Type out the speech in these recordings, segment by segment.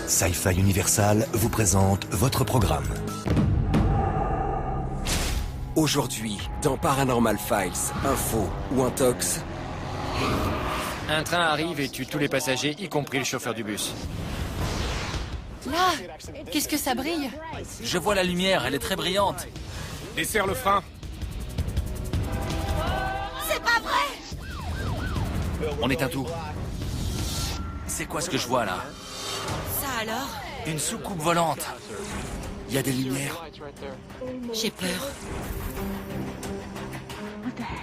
Sci-Fi Universal vous présente votre programme. Aujourd'hui, dans Paranormal Files, info ou intox. Un train arrive et tue tous les passagers, y compris le chauffeur du bus. Là, qu'est-ce que ça brille? Je vois la lumière, elle est très brillante. Desserre le frein. C'est pas vrai! On éteint tout. C'est quoi ce que je vois là? Ça alors? Une soucoupe volante. Il y a des lumières. J'ai peur.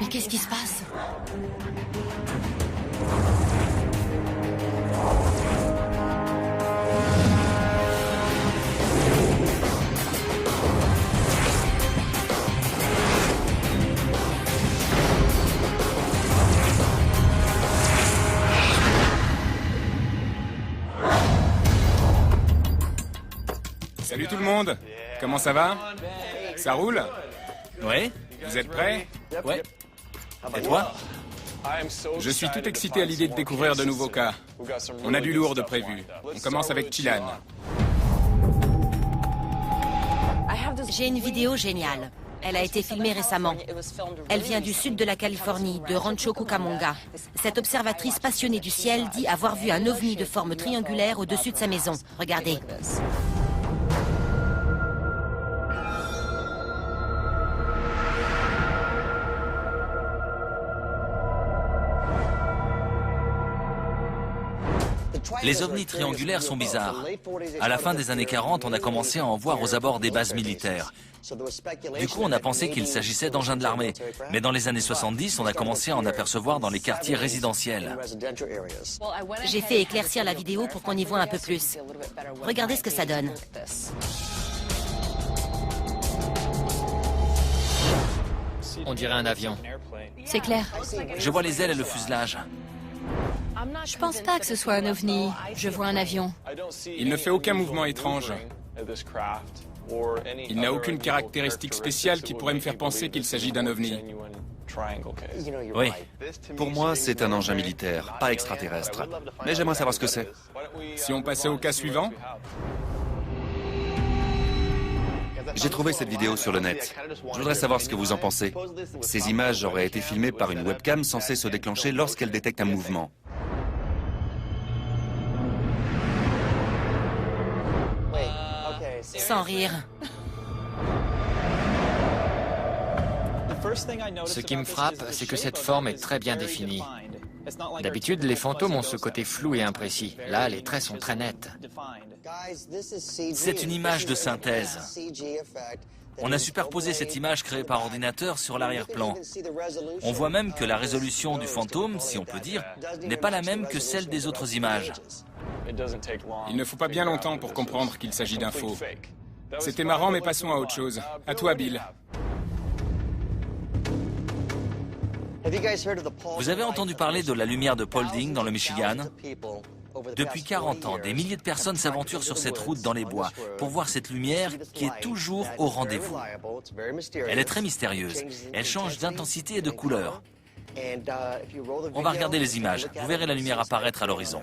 Mais qu'est-ce qui se passe? Salut tout le monde. Comment ça va? Ça roule? Ouais? Vous êtes prêts? Ouais. Et toi? Je suis tout excité à l'idée de découvrir de nouveaux cas. On a du lourd de prévu. On commence avec Chilan. J'ai une vidéo géniale. Elle a été filmée récemment. Elle vient du sud de la Californie, de Rancho Cucamonga. Cette observatrice passionnée du ciel dit avoir vu un ovni de forme triangulaire au-dessus de sa maison. Regardez. Les ovnis triangulaires sont bizarres. À la fin des années 40, on a commencé à en voir aux abords des bases militaires. Du coup, on a pensé qu'il s'agissait d'engins de l'armée. Mais dans les années 70, on a commencé à en apercevoir dans les quartiers résidentiels. J'ai fait éclaircir la vidéo pour qu'on y voit un peu plus. Regardez ce que ça donne. On dirait un avion. C'est clair. Je vois les ailes et le fuselage. Je pense pas que ce soit un ovni. Je vois un avion. Il ne fait aucun mouvement étrange. Il n'a aucune caractéristique spéciale qui pourrait me faire penser qu'il s'agit d'un ovni. Oui. Pour moi, c'est un engin militaire, pas extraterrestre. Mais j'aimerais savoir ce que c'est. Si on passait au cas suivant? J'ai trouvé cette vidéo sur le net. Je voudrais savoir ce que vous en pensez. Ces images auraient été filmées par une webcam censée se déclencher lorsqu'elle détecte un mouvement. Sans rire. Ce qui me frappe, c'est que cette forme est très bien définie. D'habitude, les fantômes ont ce côté flou et imprécis. Là, les traits sont très nets. C'est une image de synthèse. On a superposé cette image créée par ordinateur sur l'arrière-plan. On voit même que la résolution du fantôme, si on peut dire, n'est pas la même que celle des autres images. Il ne faut pas bien longtemps pour comprendre qu'il s'agit d'un faux. C'était marrant, mais passons à autre chose. À toi, Bill. Vous avez entendu parler de la lumière de Paulding dans le Michigan? Depuis 40 ans, des milliers de personnes s'aventurent sur cette route dans les bois pour voir cette lumière qui est toujours au rendez-vous. Elle est très mystérieuse. Elle change d'intensité et de couleur. On va regarder les images. Vous verrez la lumière apparaître à l'horizon.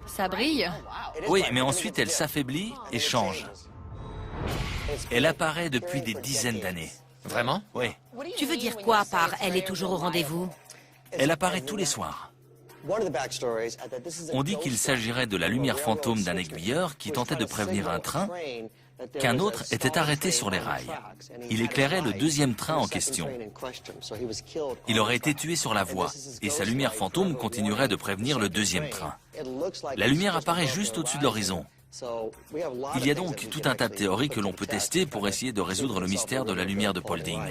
Ça brille. Oui, mais ensuite elle s'affaiblit et change. Elle apparaît depuis des dizaines d'années. Vraiment? Oui. Tu veux dire quoi par « elle est toujours au rendez-vous » Elle apparaît tous les soirs. On dit qu'il s'agirait de la lumière fantôme d'un aiguilleur qui tentait de prévenir un train qu'un autre était arrêté sur les rails. Il éclairait le deuxième train en question. Il aurait été tué sur la voie et sa lumière fantôme continuerait de prévenir le deuxième train. La lumière apparaît juste au-dessus de l'horizon. Il y a donc tout un tas de théories que l'on peut tester pour essayer de résoudre le mystère de la lumière de Paulding.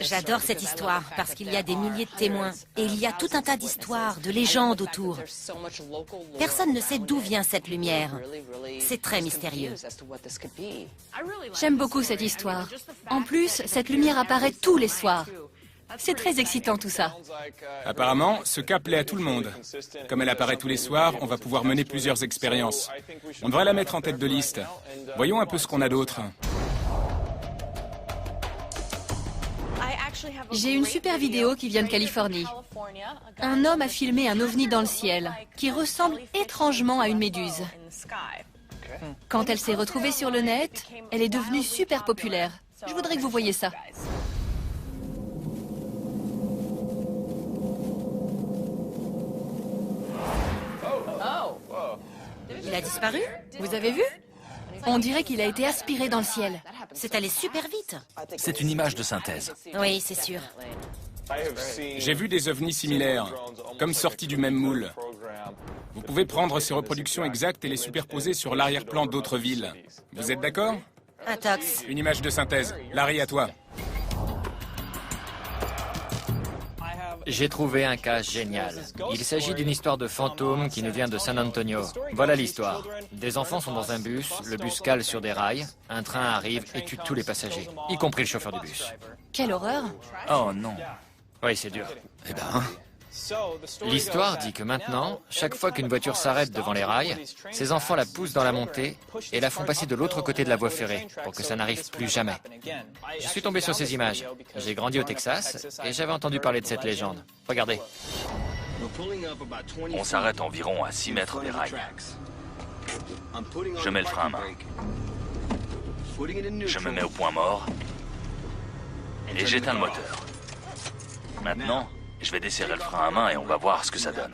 J'adore cette histoire parce qu'il y a des milliers de témoins et il y a tout un tas d'histoires, de légendes autour. Personne ne sait d'où vient cette lumière. C'est très mystérieux. J'aime beaucoup cette histoire. En plus, cette lumière apparaît tous les soirs. C'est très excitant tout ça. Apparemment, ce cas plaît à tout le monde. Comme elle apparaît tous les soirs, on va pouvoir mener plusieurs expériences. On devrait la mettre en tête de liste. Voyons un peu ce qu'on a d'autre. J'ai une super vidéo qui vient de Californie. Un homme a filmé un ovni dans le ciel qui ressemble étrangement à une méduse. Quand elle s'est retrouvée sur le net, elle est devenue super populaire. Je voudrais que vous voyiez ça. Il a disparu? Vous avez vu? On dirait qu'il a été aspiré dans le ciel. C'est allé super vite. C'est une image de synthèse. Oui, c'est sûr. J'ai vu des ovnis similaires, comme sortis du même moule. Vous pouvez prendre ces reproductions exactes et les superposer sur l'arrière-plan d'autres villes. Vous êtes d'accord? Un tox. Une image de synthèse. Larry, à toi. J'ai trouvé un cas génial. Il s'agit d'une histoire de fantôme qui nous vient de San Antonio. Voilà l'histoire. Des enfants sont dans un bus, le bus cale sur des rails, un train arrive et tue tous les passagers, y compris le chauffeur du bus. Quelle horreur! Oh non. Oui, c'est dur. Eh ben, L'histoire dit que maintenant, chaque fois qu'une voiture s'arrête devant les rails, ses enfants la poussent dans la montée et la font passer de l'autre côté de la voie ferrée pour que ça n'arrive plus jamais. Je suis tombé sur ces images. J'ai grandi au Texas et j'avais entendu parler de cette légende. Regardez. On s'arrête environ à 6 mètres des rails. Je mets le frein à main. Je me mets au point mort et j'éteins le moteur. Maintenant, je vais desserrer le frein à main et on va voir ce que ça donne.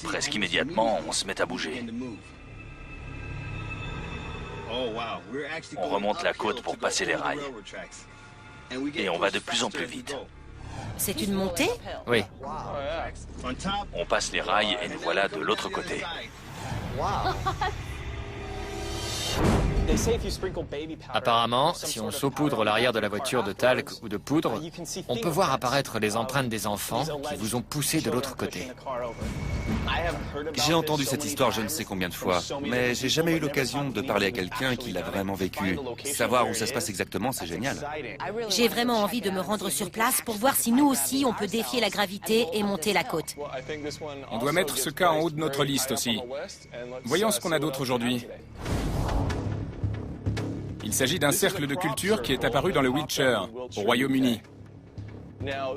Presque immédiatement, on se met à bouger. On remonte la côte pour passer les rails. Et on va de plus en plus vite. C'est une montée? Oui. On passe les rails et nous voilà de l'autre côté. Apparemment, si on saupoudre l'arrière de la voiture de talc ou de poudre, on peut voir apparaître les empreintes des enfants qui vous ont poussé de l'autre côté. j'ai entendu cette histoire je ne sais combien de fois, mais j'ai jamais eu l'occasion de parler à quelqu'un qui l'a vraiment vécu. Savoir où ça se passe exactement, c'est génial. J'ai vraiment envie de me rendre sur place pour voir si nous aussi on peut défier la gravité et monter la côte. On doit mettre ce cas en haut de notre liste aussi. Voyons ce qu'on a d'autre aujourd'hui. Il s'agit d'un cercle de culture qui est apparu dans le Wiltshire, au Royaume-Uni.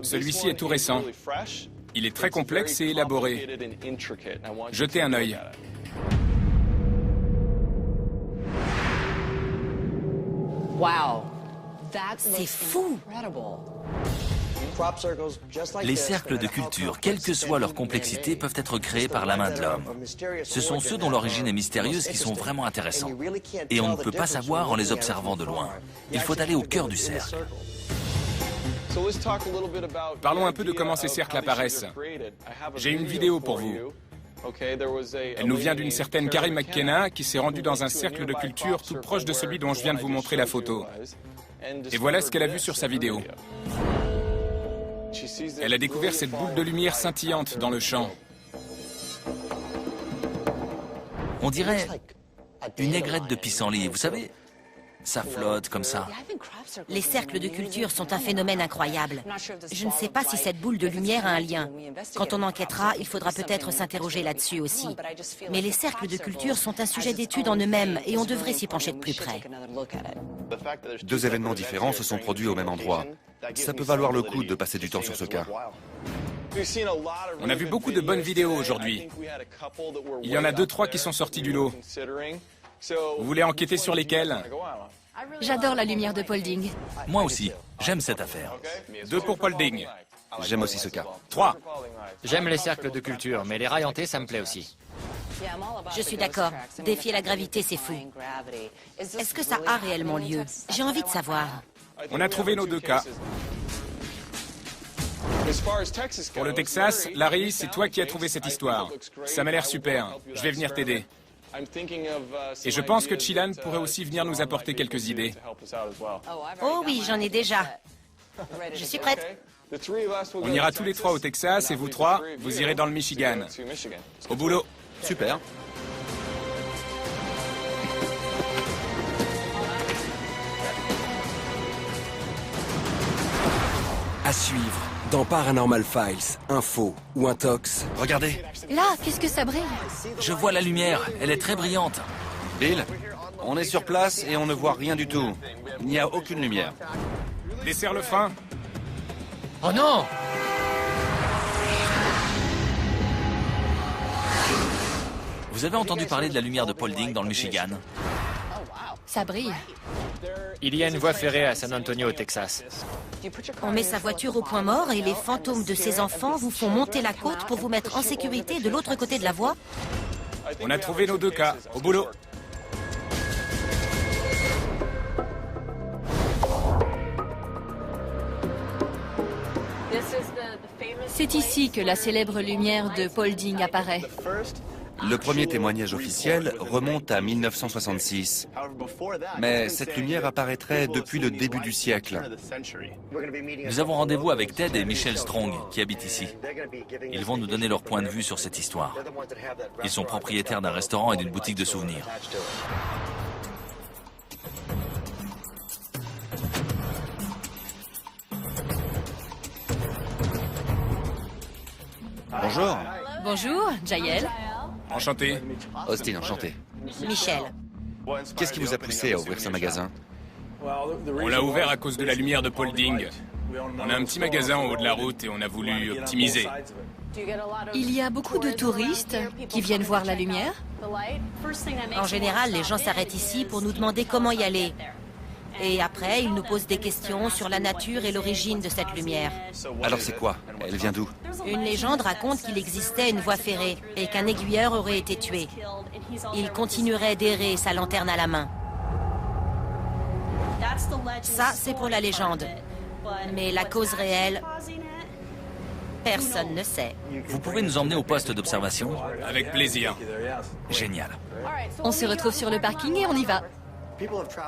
Celui-ci est tout récent. Il est très complexe et élaboré. Jetez un œil. C'est fou! Les cercles de culture, quelle que soit leur complexité, peuvent être créés par la main de l'homme. Ce sont ceux dont l'origine est mystérieuse qui sont vraiment intéressants. Et on ne peut pas savoir en les observant de loin. Il faut aller au cœur du cercle. Parlons un peu de comment ces cercles apparaissent. J'ai une vidéo pour vous. Elle nous vient d'une certaine Carrie McKenna qui s'est rendue dans un cercle de culture tout proche de celui dont je viens de vous montrer la photo. Et voilà ce qu'elle a vu sur sa vidéo. Elle a découvert cette boule de lumière scintillante dans le champ. On dirait une aigrette de pissenlit, vous savez? Ça flotte comme ça. Les cercles de culture sont un phénomène incroyable. Je ne sais pas si cette boule de lumière a un lien. Quand on enquêtera, il faudra peut-être s'interroger là-dessus aussi. Mais les cercles de culture sont un sujet d'étude en eux-mêmes et on devrait s'y pencher de plus près. Deux événements différents se sont produits au même endroit. Ça peut valoir le coup de passer du temps sur ce cas. On a vu beaucoup de bonnes vidéos aujourd'hui. Il y en a 2-3 qui sont sorties du lot. Vous voulez enquêter sur lesquelles? J'adore la lumière de Paulding. Moi aussi, j'aime cette affaire. 2 pour Paulding. J'aime aussi ce cas. 3. J'aime les cercles de culture, mais les rails hantés, ça me plaît aussi. Je suis d'accord. Défier la gravité, c'est fou. Est-ce que ça a réellement lieu? J'ai envie de savoir. On a trouvé nos 2 cas. Pour le Texas, Larry, c'est toi qui as trouvé cette histoire. Ça m'a l'air super. Je vais venir t'aider. Et je pense que Chilan pourrait aussi venir nous apporter quelques idées. Oh oui, j'en ai déjà. Je suis prête. On ira tous les 3 au Texas et vous 3, vous irez dans le Michigan. Au boulot. Super. À suivre dans Paranormal Files, info ou intox. Regardez, Là, qu'est-ce que ça brille? Je vois la lumière, elle est très brillante. Bill, On est sur place et on ne voit rien du tout. Il n'y a aucune lumière. Desserre le frein. Oh non! Vous avez entendu parler de la lumière de Paulding dans le Michigan? Ça brille. Il y a une voie ferrée à San Antonio, au Texas. On met sa voiture au point mort et les fantômes de ses enfants vous font monter la côte pour vous mettre en sécurité de l'autre côté de la voie. On a trouvé nos 2 cas. Au boulot. C'est ici que la célèbre lumière de Paulding apparaît. Le premier témoignage officiel remonte à 1966. Mais cette lumière apparaîtrait depuis le début du siècle. Nous avons rendez-vous avec Ted et Michelle Strong, qui habitent ici. Ils vont nous donner leur point de vue sur cette histoire. Ils sont propriétaires d'un restaurant et d'une boutique de souvenirs. Bonjour. Bonjour, Jaël. Enchanté. Austin, enchanté. Michel. Qu'est-ce qui vous a poussé à ouvrir ce magasin? On l'a ouvert à cause de la lumière de Paulding. On a un petit magasin en haut de la route et on a voulu optimiser. Il y a beaucoup de touristes qui viennent voir la lumière. En général, les gens s'arrêtent ici pour nous demander comment y aller. Et après, ils nous posent des questions sur la nature et l'origine de cette lumière. Alors c'est quoi? Elle vient d'où? Une légende raconte qu'il existait une voie ferrée et qu'un aiguilleur aurait été tué. Il continuerait d'errer, sa lanterne à la main. Ça, c'est pour la légende. Mais la cause réelle, personne ne sait. Vous pouvez nous emmener au poste d'observation? Avec plaisir. Génial. On se retrouve sur le parking et on y va.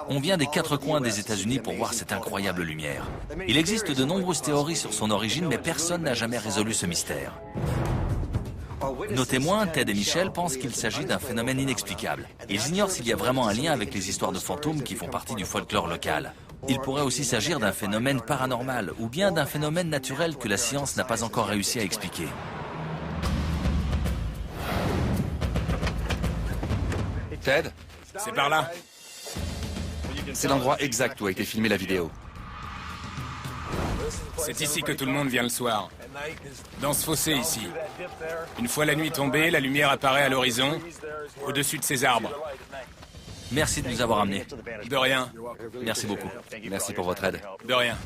On vient des 4 coins des États-Unis pour voir cette incroyable lumière. Il existe de nombreuses théories sur son origine, mais personne n'a jamais résolu ce mystère. Nos témoins, Ted et Michel, pensent qu'il s'agit d'un phénomène inexplicable. Ils ignorent s'il y a vraiment un lien avec les histoires de fantômes qui font partie du folklore local. Il pourrait aussi s'agir d'un phénomène paranormal ou bien d'un phénomène naturel que la science n'a pas encore réussi à expliquer. Ted? C'est par là. C'est l'endroit exact où a été filmée la vidéo. C'est ici que tout le monde vient le soir. Dans ce fossé ici. Une fois la nuit tombée, la lumière apparaît à l'horizon, au-dessus de ces arbres. Merci de nous avoir amenés. De rien. Merci beaucoup. Merci pour votre aide. De rien.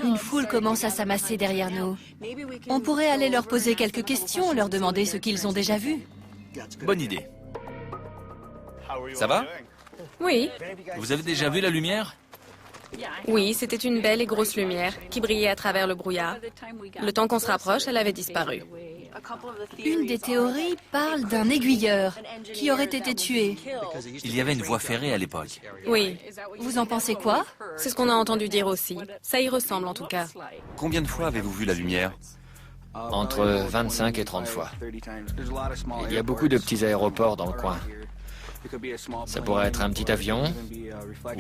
Une foule commence à s'amasser derrière nous. On pourrait aller leur poser quelques questions, leur demander ce qu'ils ont déjà vu. Bonne idée. Ça va? Oui, Vous avez déjà vu la lumière? oui, c'était une belle et grosse lumière qui brillait à travers le brouillard. Le temps qu'on se rapproche, elle avait disparu. Une des théories parle d'un aiguilleur qui aurait été tué. Il y avait une voie ferrée à l'époque. Oui, Vous en pensez quoi? c'est ce qu'on a entendu dire aussi. Ça y ressemble en tout cas. Combien de fois avez-vous vu la lumière? Entre 25 et 30 fois. Il y a beaucoup de petits aéroports dans le coin. Ça pourrait être un petit avion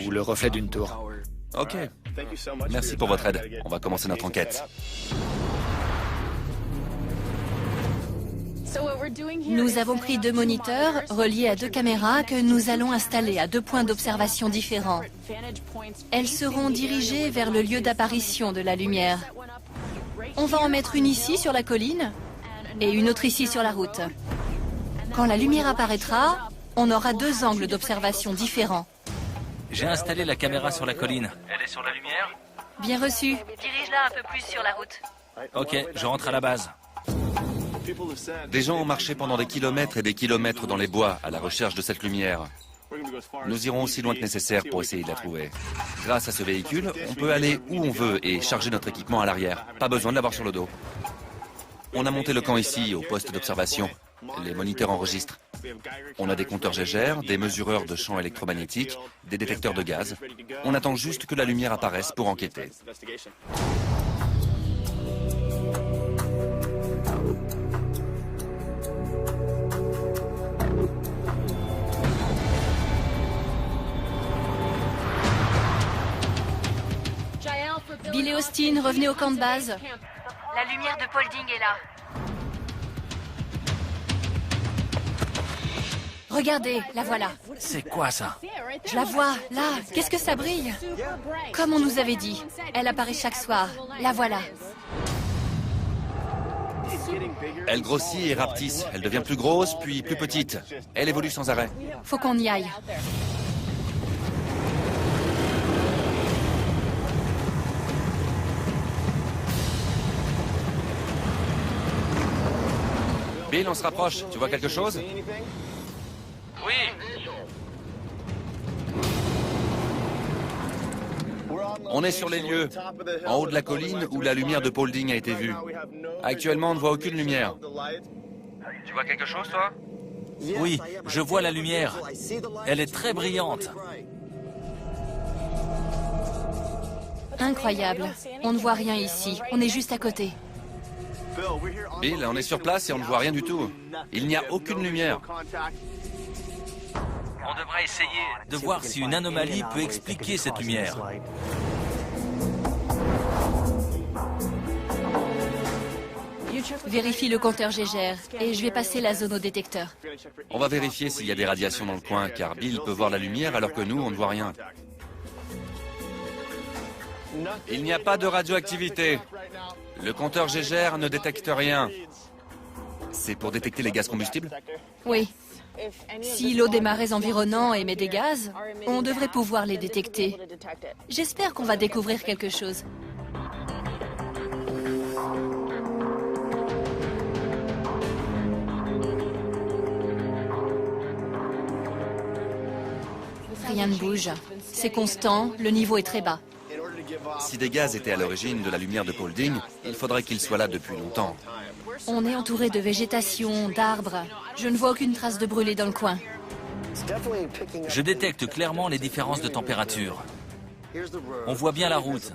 ou le reflet d'une tour. Ok. Merci pour votre aide. On va commencer notre enquête. Nous avons pris 2 moniteurs reliés à 2 caméras que nous allons installer à 2 points d'observation différents. Elles seront dirigées vers le lieu d'apparition de la lumière. On va en mettre une ici sur la colline et une autre ici sur la route. Quand la lumière apparaîtra, on aura 2 angles d'observation différents. J'ai installé la caméra sur la colline. Elle est sur la lumière? Bien reçu. Dirige-la un peu plus sur la route. Ok, je rentre à la base. Des gens ont marché pendant des kilomètres et des kilomètres dans les bois à la recherche de cette lumière. Nous irons aussi loin que nécessaire pour essayer de la trouver. Grâce à ce véhicule, on peut aller où on veut et charger notre équipement à l'arrière. Pas besoin de l'avoir sur le dos. On a monté le camp ici, au poste d'observation. Les moniteurs enregistrent. On a des compteurs Geiger, des mesureurs de champs électromagnétiques, des détecteurs de gaz. On attend juste que la lumière apparaisse pour enquêter. Bill et Austin, revenez au camp de base. La lumière de Paulding est là. Regardez, la voilà. C'est quoi ça? Je la vois, là. Qu'est-ce que ça brille? Comme on nous avait dit. Elle apparaît chaque soir. La voilà. Elle grossit et rapetisse. Elle devient plus grosse, puis plus petite. Elle évolue sans arrêt. Faut qu'on y aille. Bill, on se rapproche. Tu vois quelque chose? Oui. On est sur les lieux, en haut de la colline où la lumière de Paulding a été vue. Actuellement, on ne voit aucune lumière. Tu vois quelque chose, toi? Oui, je vois la lumière. Elle est très brillante. Incroyable. On ne voit rien ici. On est juste à côté. Bill, on est sur place et on ne voit rien du tout. Il n'y a aucune lumière. On devrait essayer de voir si une anomalie peut expliquer cette lumière. Vérifie le compteur Gégère et je vais passer la zone au détecteur. On va vérifier s'il y a des radiations dans le coin, car Bill peut voir la lumière alors que nous, on ne voit rien. Il n'y a pas de radioactivité. Le compteur Gégère ne détecte rien. C'est pour détecter les gaz combustibles? Oui. Si l'eau des marais environnants émet des gaz, on devrait pouvoir les détecter. J'espère qu'on va découvrir quelque chose. Rien ne bouge. C'est constant, le niveau est très bas. Si des gaz étaient à l'origine de la lumière de Paulding, il faudrait qu'ils soient là depuis longtemps. On est entouré de végétation, d'arbres. Je ne vois aucune trace de brûlé dans le coin. Je détecte clairement les différences de température. On voit bien la route.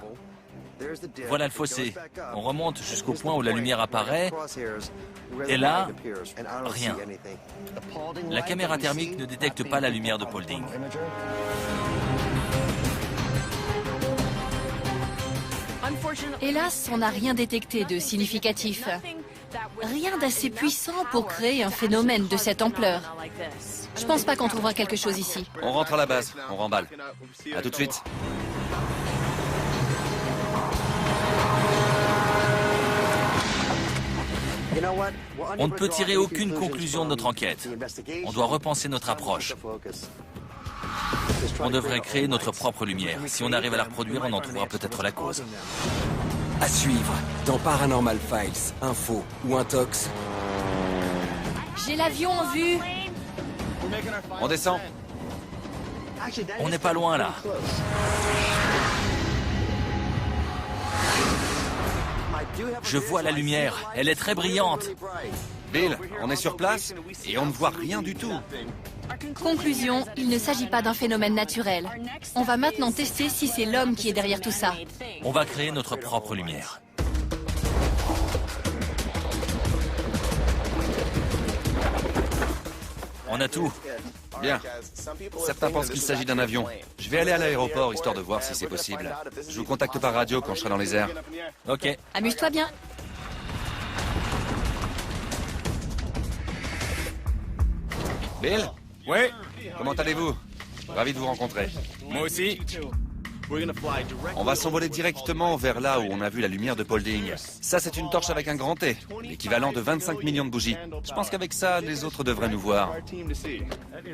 Voilà le fossé. On remonte jusqu'au point où la lumière apparaît. Et là, rien. La caméra thermique ne détecte pas la lumière de Paulding. Hélas, on n'a rien détecté de significatif. Rien d'assez puissant pour créer un phénomène de cette ampleur. Je pense pas qu'on trouvera quelque chose ici. On rentre à la base, on remballe. À tout de suite. On ne peut tirer aucune conclusion de notre enquête. On doit repenser notre approche. On devrait créer notre propre lumière. Si on arrive à la reproduire, on en trouvera peut-être la cause. À suivre dans Paranormal Files, Info ou Intox. J'ai l'avion en vue. On descend. On n'est pas loin là. Je vois la lumière. Elle est très brillante. Bill, on est sur place et on ne voit rien du tout. Conclusion, il ne s'agit pas d'un phénomène naturel. On va maintenant tester si c'est l'homme qui est derrière tout ça. On va créer notre propre lumière. On a tout. Bien. Certains pensent qu'il s'agit d'un avion. Je vais aller à l'aéroport histoire de voir si c'est possible. Je vous contacte par radio quand je serai dans les airs. Ok. Amuse-toi bien. Bill, Ouais, comment allez-vous? Ravi de vous rencontrer. moi aussi. On va s'envoler directement vers là où on a vu la lumière de Paulding. Ça, c'est une torche avec un grand T, l'équivalent de 25 millions de bougies. Je pense qu'avec ça, les autres devraient nous voir.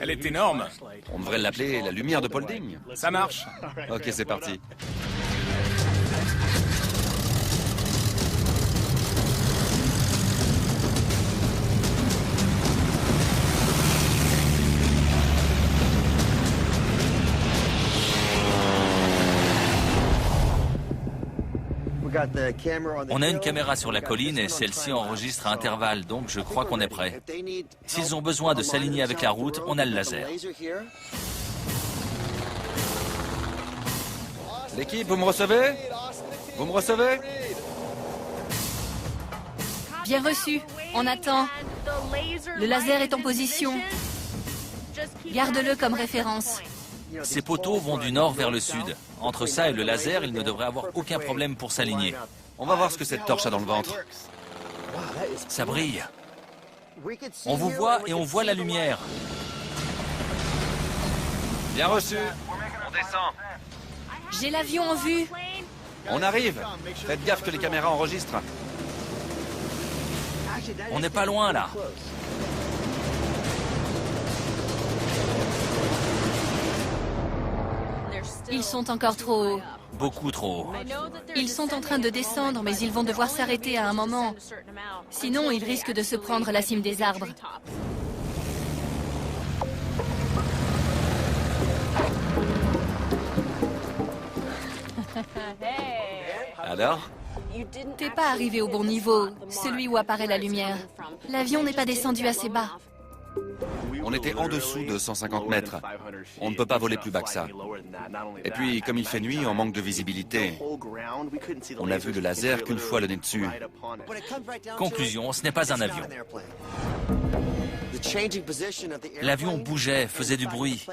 Elle est énorme. On devrait l'appeler la lumière de Paulding. Ça marche. Ok, c'est parti. On a une caméra sur la colline et celle-ci enregistre à intervalles, donc je crois qu'on est prêt. S'ils ont besoin de s'aligner avec la route, on a le laser. L'équipe, vous me recevez? Vous me recevez? Bien reçu. On attend. Le laser est en position. Garde-le comme référence. Ces poteaux vont du nord vers le sud. Entre ça et le laser, il ne devrait avoir aucun problème pour s'aligner. On va voir ce que cette torche a dans le ventre. Ça brille. On vous voit et on voit la lumière. Bien reçu. On descend. J'ai l'avion en vue. On arrive. Faites gaffe que les caméras enregistrent. On n'est pas loin, là. Ils sont encore trop hauts. Beaucoup trop. Ils sont en train de descendre, mais ils vont devoir s'arrêter à un moment. Sinon, ils risquent de se prendre la cime des arbres. Alors? T'es pas arrivé au bon niveau, celui où apparaît la lumière. L'avion n'est pas descendu assez bas. On était en dessous de 150 mètres. On ne peut pas voler plus bas que ça. Et puis, comme il fait nuit, on manque de visibilité. On n'a vu le laser qu'une fois le nez dessus. Conclusion, ce n'est pas un avion. L'avion bougeait, faisait du bruit.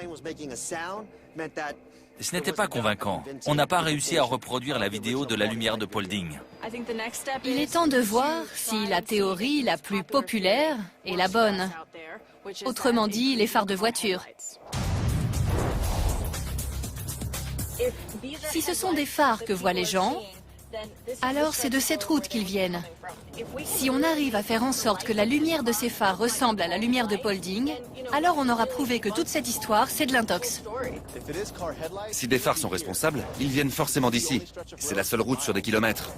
Ce n'était pas convaincant. On n'a pas réussi à reproduire la vidéo de la lumière de Paulding. Il est temps de voir si la théorie la plus populaire est la bonne. Autrement dit, les phares de voiture. Si ce sont des phares que voient les gens, alors c'est de cette route qu'ils viennent. Si on arrive à faire en sorte que la lumière de ces phares ressemble à la lumière de Paulding, alors on aura prouvé que toute cette histoire, c'est de l'intox. Si des phares sont responsables, ils viennent forcément d'ici. C'est la seule route sur des kilomètres.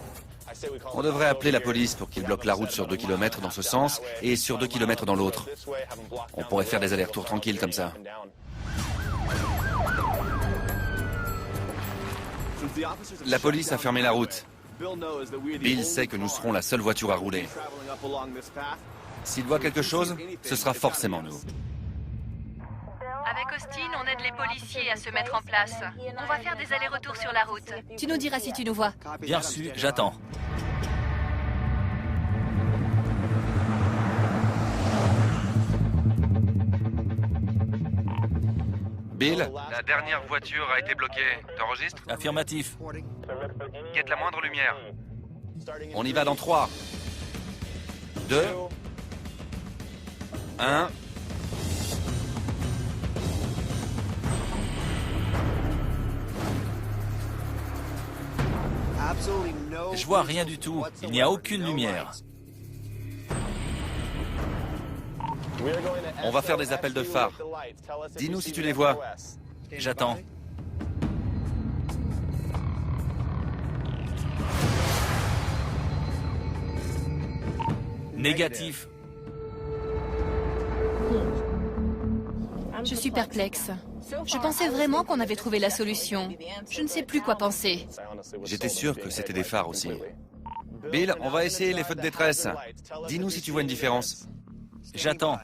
On devrait appeler la police pour qu'ils bloquent la route sur 2 kilomètres dans ce sens et sur 2 kilomètres dans l'autre. On pourrait faire des allers-retours tranquilles comme ça. La police a fermé la route. Bill sait que nous serons la seule voiture à rouler. S'il voit quelque chose, ce sera forcément nous. Avec Austin, on aide les policiers à se mettre en place. On va faire des allers-retours sur la route. Tu nous diras si tu nous vois. Bien reçu, j'attends. Bill, la dernière voiture a été bloquée. T'enregistres? Affirmatif. Guette la moindre lumière. On y va dans 3, 2, 1... Je vois rien du tout. Il n'y a aucune lumière. On va faire des appels de phare. Dis-nous si tu les vois. J'attends. Négatif. Je suis perplexe. Je pensais vraiment qu'on avait trouvé la solution. Je ne sais plus quoi penser. J'étais sûr que c'était des phares aussi. Bill, on va essayer les feux de détresse. Dis-nous si tu vois une différence. J'attends.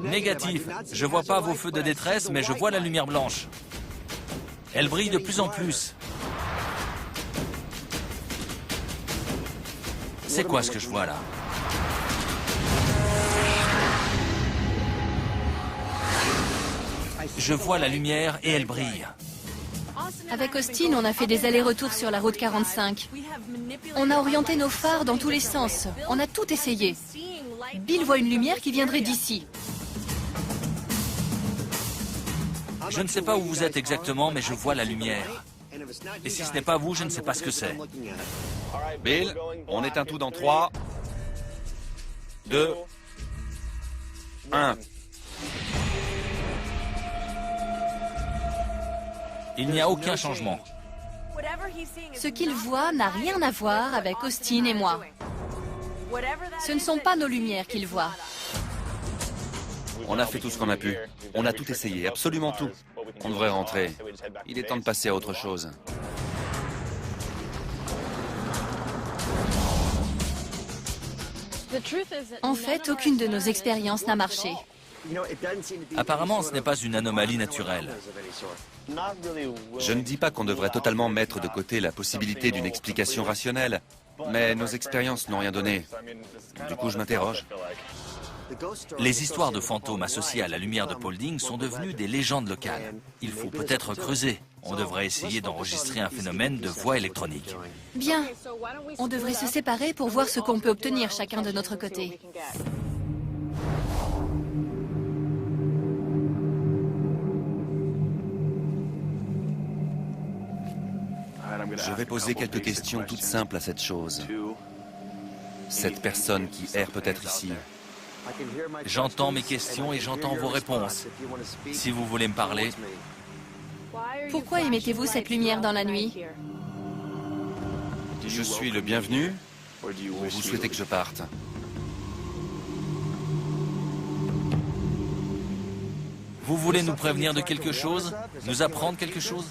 Négatif. Je vois pas vos feux de détresse, mais je vois la lumière blanche. Elle brille de plus en plus. C'est quoi ce que je vois là? Je vois la lumière et elle brille. Avec Austin, on a fait des allers-retours sur la route 45. On a orienté nos phares dans tous les sens. On a tout essayé. Bill voit une lumière qui viendrait d'ici. Je ne sais pas où vous êtes exactement, mais je vois la lumière. Et si ce n'est pas vous, je ne sais pas ce que c'est. Bill, on éteint tout dans 3, 2, 1. Il n'y a aucun changement. Ce qu'il voit n'a rien à voir avec Austin et moi. Ce ne sont pas nos lumières qu'il voit. On a fait tout ce qu'on a pu. On a tout essayé, absolument tout. On devrait rentrer. Il est temps de passer à autre chose. En fait, aucune de nos expériences n'a marché. Apparemment, ce n'est pas une anomalie naturelle. Je ne dis pas qu'on devrait totalement mettre de côté la possibilité d'une explication rationnelle, mais nos expériences n'ont rien donné. Du coup, je m'interroge. Les histoires de fantômes associées à la lumière de Paulding sont devenues des légendes locales. Il faut peut-être creuser. On devrait essayer d'enregistrer un phénomène de voix électronique. Bien. On devrait se séparer pour voir ce qu'on peut obtenir chacun de notre côté. Je vais poser quelques questions toutes simples à cette chose. Cette personne qui erre peut-être ici. J'entends mes questions et j'entends vos réponses. Si vous voulez me parler, Pourquoi émettez-vous cette lumière dans la nuit? Je suis le bienvenu ou vous souhaitez que je parte? vous voulez nous prévenir de quelque chose? Nous apprendre quelque chose?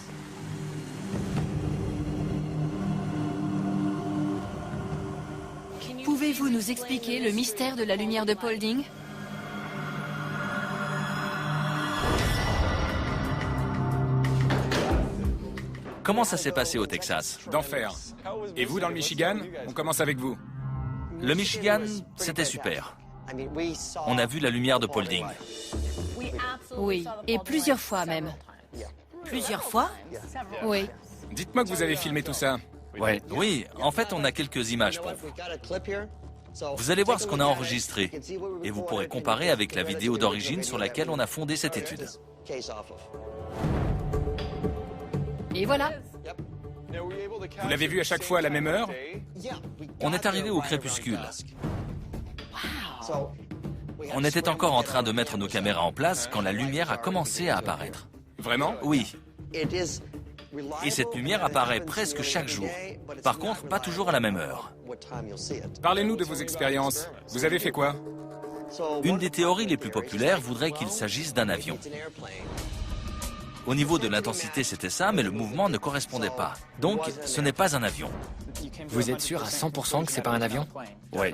Pouvez-vous nous expliquer le mystère de la lumière de Paulding? Comment ça s'est passé au Texas? D'enfer. Et vous, dans le Michigan? On commence avec vous. Le Michigan, c'était super. On a vu la lumière de Paulding. Oui, et plusieurs fois même. Plusieurs fois? Oui. Dites-moi que vous avez filmé tout ça. Ouais. Oui, en fait, on a quelques images pour vous. Vous allez voir ce qu'on a enregistré et vous pourrez comparer avec la vidéo d'origine sur laquelle on a fondé cette étude. Et voilà. Vous l'avez vu à chaque fois à la même heure? On est arrivé au crépuscule. On était encore en train de mettre nos caméras en place quand la lumière a commencé à apparaître. Vraiment? Oui. Et cette lumière apparaît presque chaque jour. Par contre, pas toujours à la même heure. Parlez-nous de vos expériences. Vous avez fait quoi? Une des théories les plus populaires voudrait qu'il s'agisse d'un avion. Au niveau de l'intensité, c'était ça, mais le mouvement ne correspondait pas. Donc, ce n'est pas un avion. Vous êtes sûr à 100% que c'est pas un avion? Oui.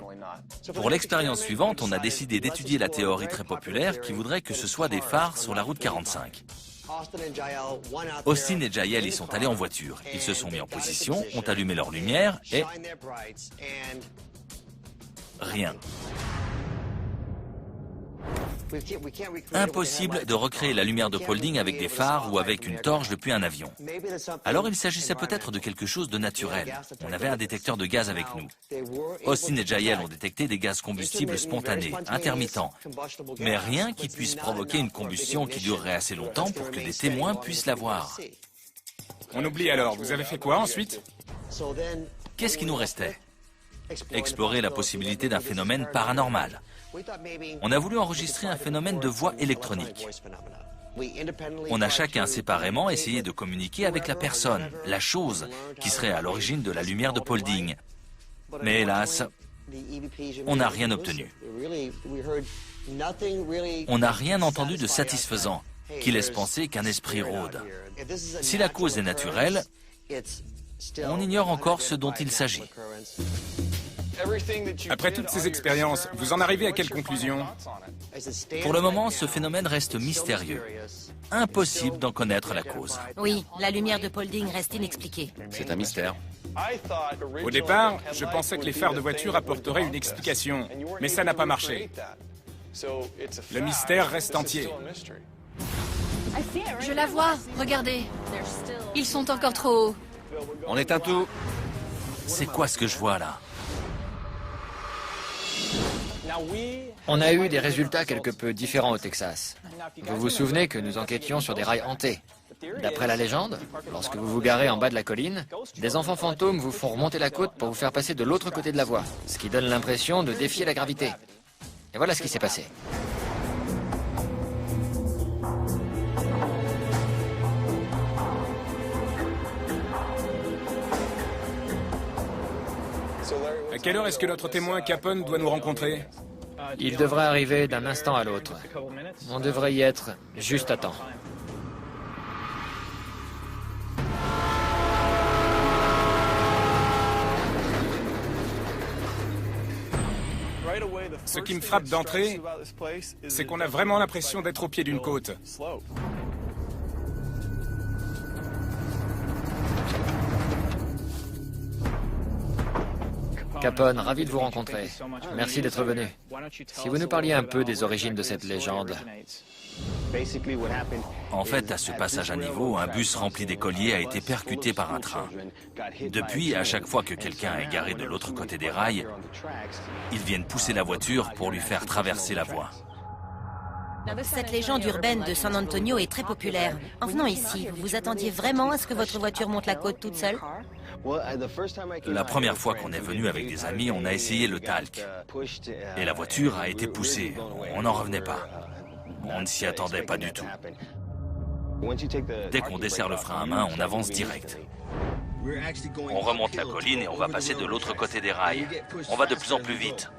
Pour l'expérience suivante, on a décidé d'étudier la théorie très populaire qui voudrait que ce soit des phares sur la route 45. Austin et Jael y sont allés en voiture. Ils se sont mis en position, ont allumé leur lumière et... rien. Impossible de recréer la lumière de Paulding avec des phares ou avec une torche depuis un avion. Alors il s'agissait peut-être de quelque chose de naturel. On avait un détecteur de gaz avec nous. Austin et Jael ont détecté des gaz combustibles spontanés, intermittents, mais rien qui puisse provoquer une combustion qui durerait assez longtemps pour que des témoins puissent la voir. On oublie alors. Vous avez fait quoi ensuite? Qu'est-ce qui nous restait? Explorer la possibilité d'un phénomène paranormal. On a voulu enregistrer un phénomène de voix électronique. On a chacun séparément essayé de communiquer avec la personne, la chose, qui serait à l'origine de la lumière de Paulding. Mais hélas, on n'a rien obtenu. On n'a rien entendu de satisfaisant, qui laisse penser qu'un esprit rôde. Si la cause est naturelle, on ignore encore ce dont il s'agit. Après toutes ces expériences, vous en arrivez à quelle conclusion? Pour le moment, ce phénomène reste mystérieux. Impossible d'en connaître la cause. Oui, la lumière de Paulding reste inexpliquée. C'est un mystère. Au départ, je pensais que les phares de voiture apporteraient une explication, mais ça n'a pas marché. Le mystère reste entier. Je la vois, regardez. Ils sont encore trop hauts. On éteint tout. C'est quoi ce que je vois là? On a eu des résultats quelque peu différents au Texas. Vous vous souvenez que nous enquêtions sur des rails hantés? D'après la légende, lorsque vous vous garez en bas de la colline, des enfants fantômes vous font remonter la côte pour vous faire passer de l'autre côté de la voie, ce qui donne l'impression de défier la gravité. Et voilà ce qui s'est passé. À quelle heure est-ce que notre témoin Capone doit nous rencontrer? Il devrait arriver d'un instant à l'autre. On devrait y être juste à temps. Ce qui me frappe d'entrée, c'est qu'on a vraiment l'impression d'être au pied d'une côte. Capone, ravi de vous rencontrer. Merci d'être venu. Si vous nous parliez un peu des origines de cette légende. En fait, à ce passage à niveau, un bus rempli d'écoliers a été percuté par un train. Depuis, à chaque fois que quelqu'un est garé de l'autre côté des rails, ils viennent pousser la voiture pour lui faire traverser la voie. Cette légende urbaine de San Antonio est très populaire. En venant ici, vous vous attendiez vraiment à ce que votre voiture monte la côte toute seule? La première fois qu'on est venu avec des amis, on a essayé le talc. Et la voiture a été poussée. On n'en revenait pas. On ne s'y attendait pas du tout. Dès qu'on desserre le frein à main, on avance direct. On remonte la colline et on va passer de l'autre côté des rails. On va de plus en plus vite.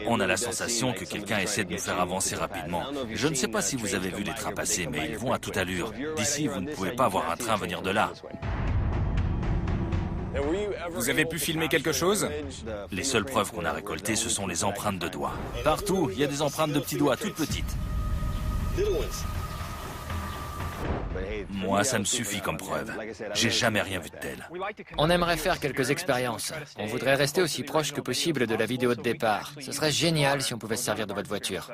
On a la sensation que quelqu'un essaie de nous faire avancer rapidement. Je ne sais pas si vous avez vu les trains passer, mais ils vont à toute allure. D'ici, vous ne pouvez pas voir un train venir de là. Vous avez pu filmer quelque chose? Les seules preuves qu'on a récoltées, ce sont les empreintes de doigts. Partout, il y a des empreintes de petits doigts, toutes petites. Moi, ça me suffit comme preuve. J'ai jamais rien vu de tel. On aimerait faire quelques expériences. On voudrait rester aussi proche que possible de la vidéo de départ. Ce serait génial si on pouvait se servir de votre voiture.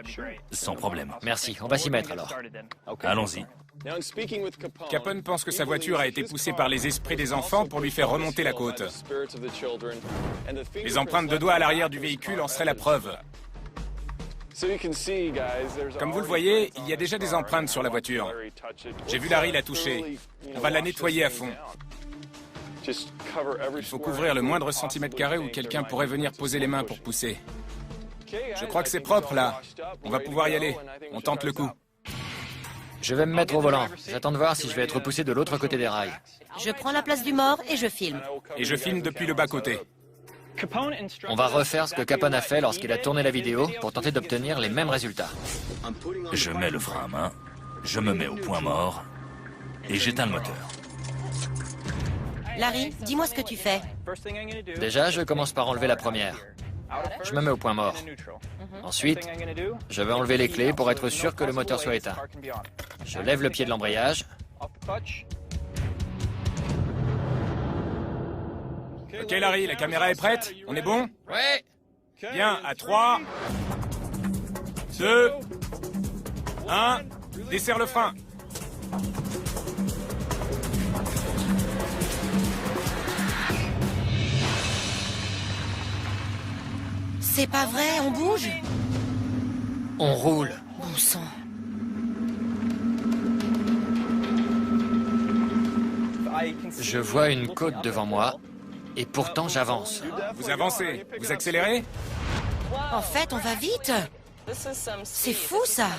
Sans problème. Merci, on va s'y mettre alors. Allons-y. Capone pense que sa voiture a été poussée par les esprits des enfants pour lui faire remonter la côte. Les empreintes de doigts à l'arrière du véhicule en seraient la preuve. Comme vous le voyez, il y a déjà des empreintes sur la voiture. J'ai vu Larry la toucher. On va la nettoyer à fond. Il faut couvrir le moindre centimètre carré où quelqu'un pourrait venir poser les mains pour pousser. Je crois que c'est propre là. On va pouvoir y aller. On tente le coup. Je vais me mettre au volant. J'attends de voir si je vais être poussé de l'autre côté des rails. Je prends la place du mort et je filme. Et je filme depuis le bas-côté. On va refaire ce que Capone a fait lorsqu'il a tourné la vidéo pour tenter d'obtenir les mêmes résultats. Je mets le frein à main, je me mets au point mort et j'éteins le moteur. Larry, dis-moi ce que tu fais. Déjà, je commence par enlever la première. Je me mets au point mort. Ensuite, je vais enlever les clés pour être sûr que le moteur soit éteint. Je lève le pied de l'embrayage. Ok Larry, la caméra est prête? On est bon? Ouais. Bien, à 3, 2, 1, desserre le frein. C'est pas vrai, on bouge? On roule. Bon sang. Je vois une côte devant moi et pourtant j'avance. Vous avancez, vous accélérez? En fait, on va vite. C'est fou ça.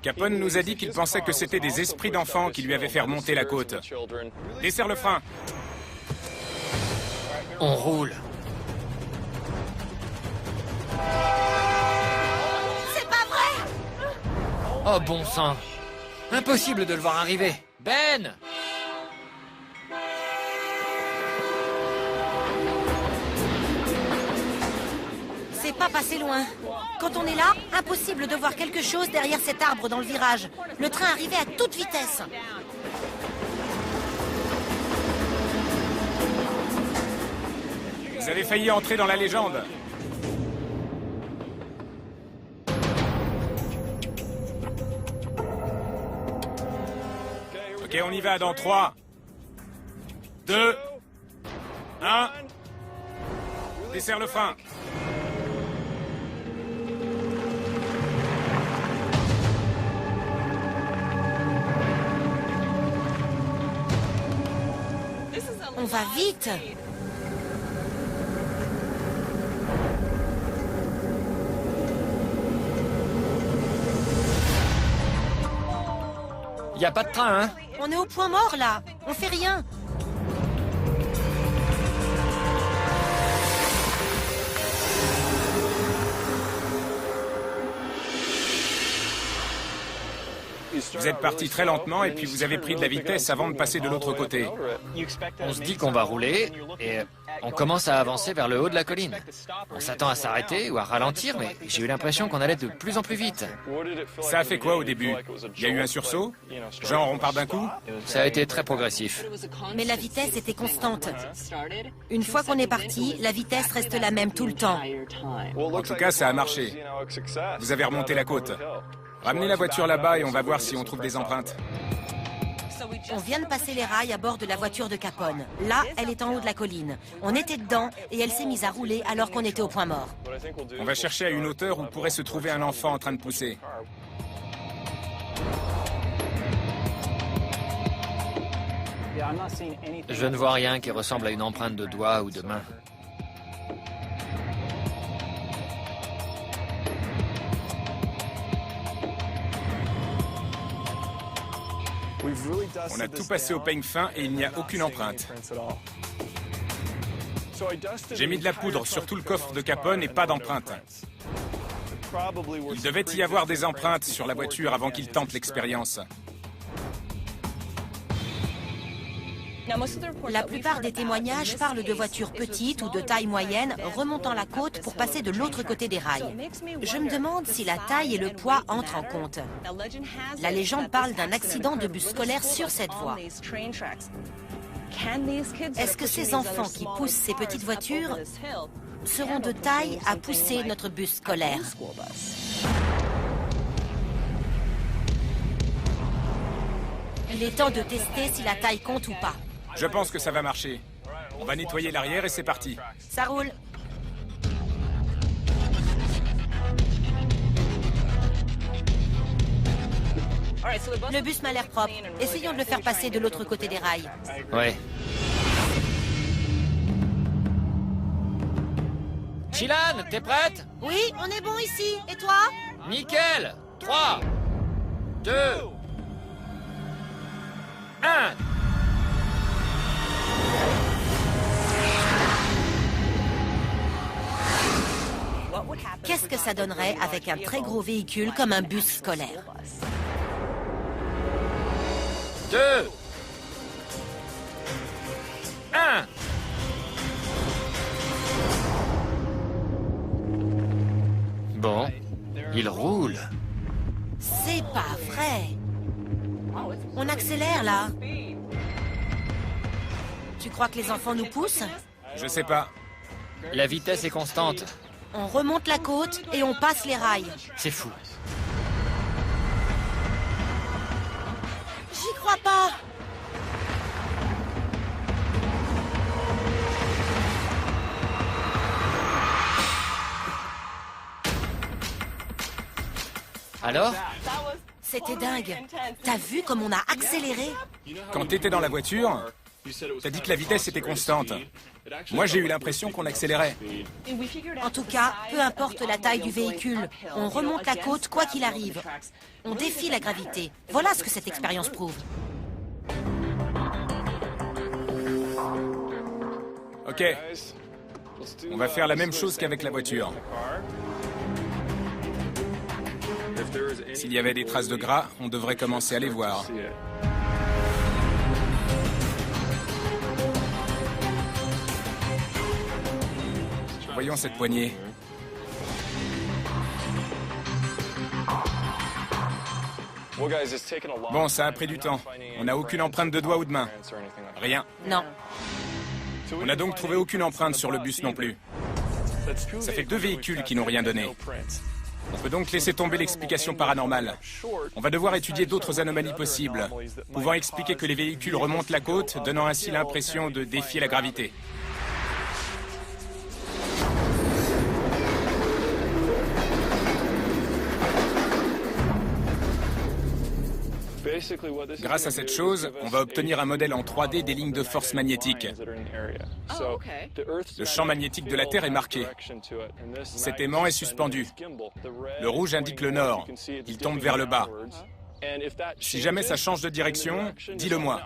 Capone nous a dit qu'il pensait que c'était des esprits d'enfants qui lui avaient fait remonter la côte. Desserre le frein. On roule. C'est pas vrai! Oh bon sang. Impossible de le voir arriver. Ben! C'est pas passé loin. Quand on est là, impossible de voir quelque chose derrière cet arbre dans le virage. Le train arrivait à toute vitesse. Vous avez failli entrer dans la légende. Ok, on y va dans 3, 2, 1. Desserre le frein. On va vite. Y a pas de train, hein? On est au point mort là. On fait rien. Vous êtes parti très lentement et puis vous avez pris de la vitesse avant de passer de l'autre côté. On se dit qu'on va rouler et on commence à avancer vers le haut de la colline. On s'attend à s'arrêter ou à ralentir, mais j'ai eu l'impression qu'on allait de plus en plus vite. Ça a fait quoi au début? Il y a eu un sursaut? Genre on part d'un coup? Ça a été très progressif. Mais la vitesse était constante. Une fois qu'on est parti, la vitesse reste la même tout le temps. En tout cas, ça a marché. Vous avez remonté la côte. Ramenez la voiture là-bas et on va voir si on trouve des empreintes. On vient de passer les rails à bord de la voiture de Capone. Là, elle est en haut de la colline. On était dedans et elle s'est mise à rouler alors qu'on était au point mort. On va chercher à une hauteur où pourrait se trouver un enfant en train de pousser. Je ne vois rien qui ressemble à une empreinte de doigt ou de main. On a tout passé au peigne fin et il n'y a aucune empreinte. J'ai mis de la poudre sur tout le coffre de Capone et pas d'empreinte. Il devait y avoir des empreintes sur la voiture avant qu'il tente l'expérience. La plupart des témoignages parlent de voitures petites ou de taille moyenne remontant la côte pour passer de l'autre côté des rails. Je me demande si la taille et le poids entrent en compte. La légende parle d'un accident de bus scolaire sur cette voie. Est-ce que ces enfants qui poussent ces petites voitures seront de taille à pousser notre bus scolaire? Il est temps de tester si la taille compte ou pas. Je pense que ça va marcher. On va nettoyer l'arrière et c'est parti. Ça roule. Le bus m'a l'air propre. Essayons de le faire passer de l'autre côté des rails. Ouais. Chilan, t'es prête? Oui, on est bon ici. Et toi? Nickel. 3, 2, 1. Qu'est-ce que ça donnerait avec un très gros véhicule comme un bus scolaire? 2, 1. Bon, il roule. C'est pas vrai. On accélère là. Tu crois que les enfants nous poussent? Je sais pas. La vitesse est constante. On remonte la côte et on passe les rails. C'est fou. J'y crois pas. Alors? C'était dingue. T'as vu comme on a accéléré? Quand t'étais dans la voiture, t'as dit que la vitesse était constante. Moi, j'ai eu l'impression qu'on accélérait. En tout cas, peu importe la taille du véhicule, on remonte la côte quoi qu'il arrive. On défie la gravité. Voilà ce que cette expérience prouve. Ok. On va faire la même chose qu'avec la voiture. S'il y avait des traces de gras, on devrait commencer à les voir. Voyons cette poignée. Bon, ça a pris du temps. On n'a aucune empreinte de doigt ou de main. Rien. Non. On n'a donc trouvé aucune empreinte sur le bus non plus. Ça fait 2 véhicules qui n'ont rien donné. On peut donc laisser tomber l'explication paranormale. On va devoir étudier d'autres anomalies possibles, pouvant expliquer que les véhicules remontent la côte, donnant ainsi l'impression de défier la gravité. Grâce à cette chose, on va obtenir un modèle en 3D des lignes de force magnétique. Le champ magnétique de la Terre est marqué. Cet aimant est suspendu. Le rouge indique le nord. Il tombe vers le bas. Si jamais ça change de direction, dis-le-moi.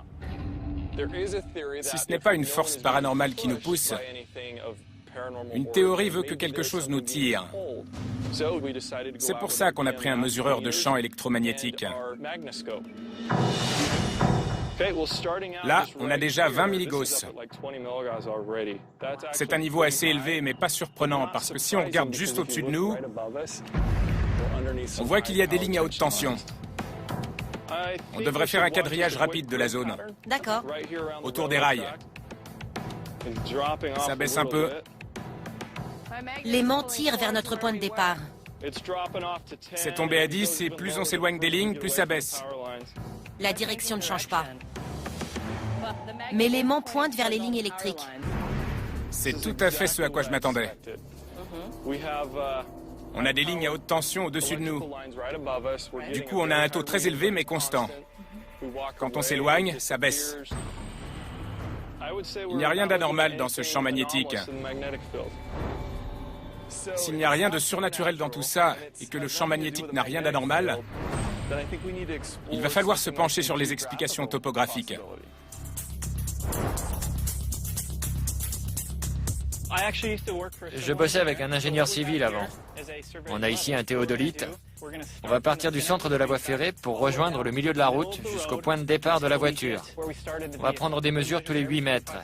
Si ce n'est pas une force paranormale qui nous pousse, Une théorie veut que quelque chose nous tire. C'est pour ça qu'on a pris un mesureur de champ électromagnétique. Là, on a déjà 20 milligauss. C'est un niveau assez élevé, mais pas surprenant, parce que si on regarde juste au-dessus de nous, on voit qu'il y a des lignes à haute tension. On devrait faire un quadrillage rapide de la zone. D'accord. Autour des rails. Ça baisse un peu. L'aimant tire vers notre point de départ. C'est tombé à 10 et plus on s'éloigne des lignes, plus ça baisse. La direction ne change pas. Mais l'aimant pointe vers les lignes électriques. C'est tout à fait ce à quoi je m'attendais. On a des lignes à haute tension au-dessus de nous. Du coup, on a un taux très élevé mais constant. Quand on s'éloigne, ça baisse. Il n'y a rien d'anormal dans ce champ magnétique. S'il n'y a rien de surnaturel dans tout ça et que le champ magnétique n'a rien d'anormal, il va falloir se pencher sur les explications topographiques. Je bossais avec un ingénieur civil avant. On a ici un théodolite. On va partir du centre de la voie ferrée pour rejoindre le milieu de la route jusqu'au point de départ de la voiture. On va prendre des mesures tous les 8 mètres.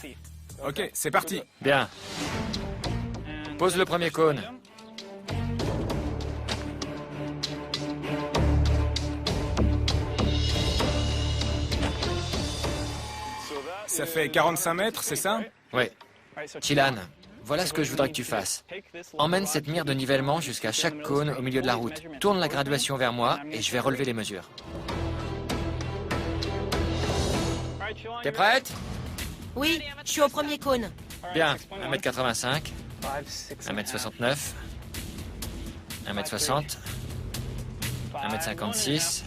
Ok, c'est parti. Bien. Pose le premier cône. Ça fait 45 mètres, c'est ça? Oui. Chilan, voilà ce que je voudrais que tu fasses. Emmène cette mire de nivellement jusqu'à chaque cône au milieu de la route. Tourne la graduation vers moi et je vais relever les mesures. T'es prête? Oui, je suis au premier cône. Bien. 1m85, 1m69, 1m60, 1m56,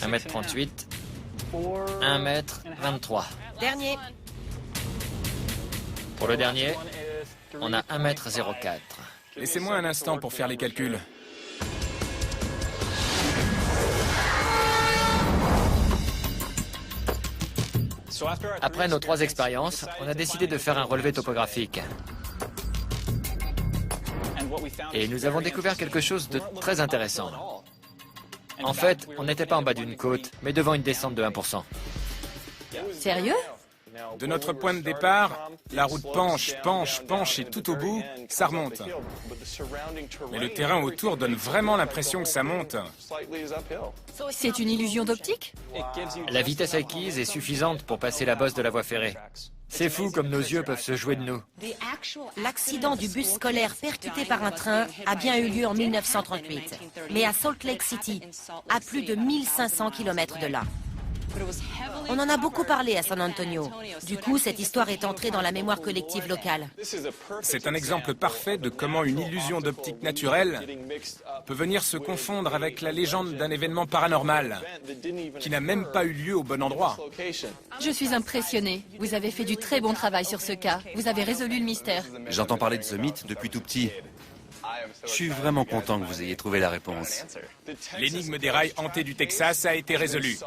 1m38, 1m23. Dernier. Pour le dernier, on a 1m04. Laissez-moi un instant pour faire les calculs. Après nos 3 expériences, on a décidé de faire un relevé topographique. Et nous avons découvert quelque chose de très intéressant. En fait, on n'était pas en bas d'une côte, mais devant une descente de 1%. Sérieux? De notre point de départ, la route penche, penche, penche et tout au bout, ça remonte. Mais le terrain autour donne vraiment l'impression que ça monte. C'est une illusion d'optique? La vitesse acquise est suffisante pour passer la bosse de la voie ferrée. C'est fou comme nos yeux peuvent se jouer de nous. L'accident du bus scolaire percuté par un train a bien eu lieu en 1938, mais à Salt Lake City, à plus de 1500 km de là. On en a beaucoup parlé à San Antonio. Du coup, cette histoire est entrée dans la mémoire collective locale. C'est un exemple parfait de comment une illusion d'optique naturelle peut venir se confondre avec la légende d'un événement paranormal qui n'a même pas eu lieu au bon endroit. Je suis impressionnée. Vous avez fait du très bon travail sur ce cas. Vous avez résolu le mystère. J'entends parler de ce mythe depuis tout petit. Je suis vraiment content que vous ayez trouvé la réponse. L'énigme des rails hantés du Texas a été résolue.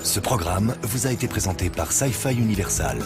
Ce programme vous a été présenté par Sci-Fi Universal.